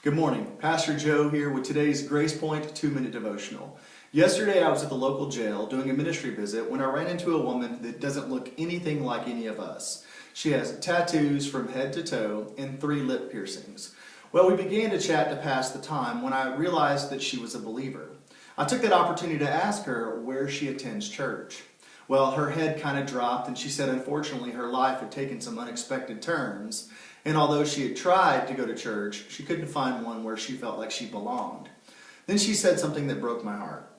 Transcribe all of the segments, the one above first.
Good morning. Pastor Joe here with today's Grace Point 2-minute devotional. Yesterday I was at the local jail doing a ministry visit when I ran into a woman that doesn't look anything like any of us. She has tattoos from head to toe and 3 lip piercings. Well, we began to chat to pass the time when I realized that she was a believer. I took that opportunity to ask her where she attends church. Well, her head kind of dropped and she said unfortunately her life had taken some unexpected turns. And although she had tried to go to church, she couldn't find one where she felt like she belonged. Then she said something that broke my heart.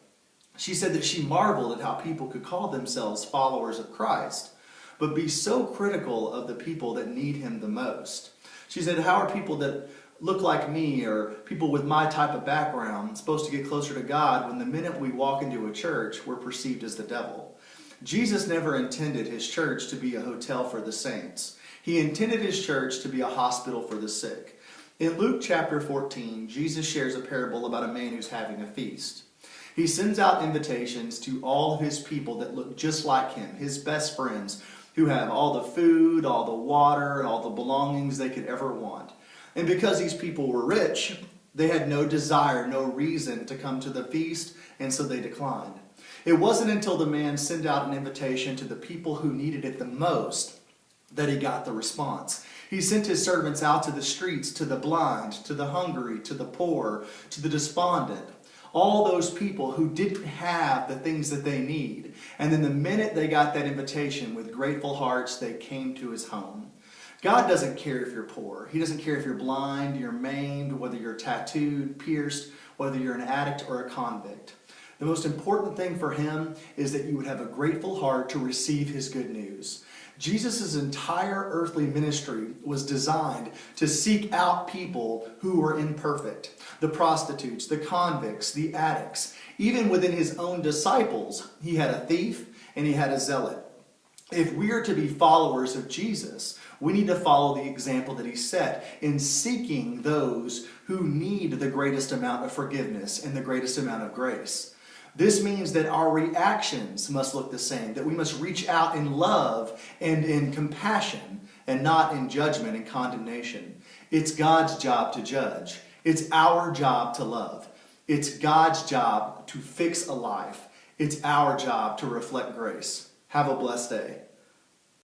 She said that she marveled at how people could call themselves followers of Christ, but be so critical of the people that need Him the most. She said, how are people that look like me or people with my type of background supposed to get closer to God when the minute we walk into a church, we're perceived as the devil? Jesus never intended His church to be a hotel for the saints. He intended His church to be a hospital for the sick. In Luke chapter 14, Jesus shares a parable about a man who's having a feast. He sends out invitations to all of His people that look just like Him, His best friends, who have all the food, all the water, all the belongings they could ever want. And because these people were rich, they had no desire, no reason to come to the feast, and so they declined. It wasn't until the man sent out an invitation to the people who needed it the most that he got the response. He sent his servants out to the streets, to the blind, to the hungry, to the poor, to the despondent. All those people who didn't have the things that they need. And then the minute they got that invitation, with grateful hearts, they came to His home. God doesn't care if you're poor. He doesn't care if you're blind, you're maimed, whether you're tattooed, pierced, whether you're an addict or a convict. The most important thing for Him is that you would have a grateful heart to receive His good news. Jesus' entire earthly ministry was designed to seek out people who were imperfect. The prostitutes, the convicts, the addicts. Even within His own disciples, He had a thief and He had a zealot. If we are to be followers of Jesus, we need to follow the example that He set in seeking those who need the greatest amount of forgiveness and the greatest amount of grace. This means that our reactions must look the same, that we must reach out in love and in compassion and not in judgment and condemnation. It's God's job to judge. It's our job to love. It's God's job to fix a life. It's our job to reflect grace. Have a blessed day.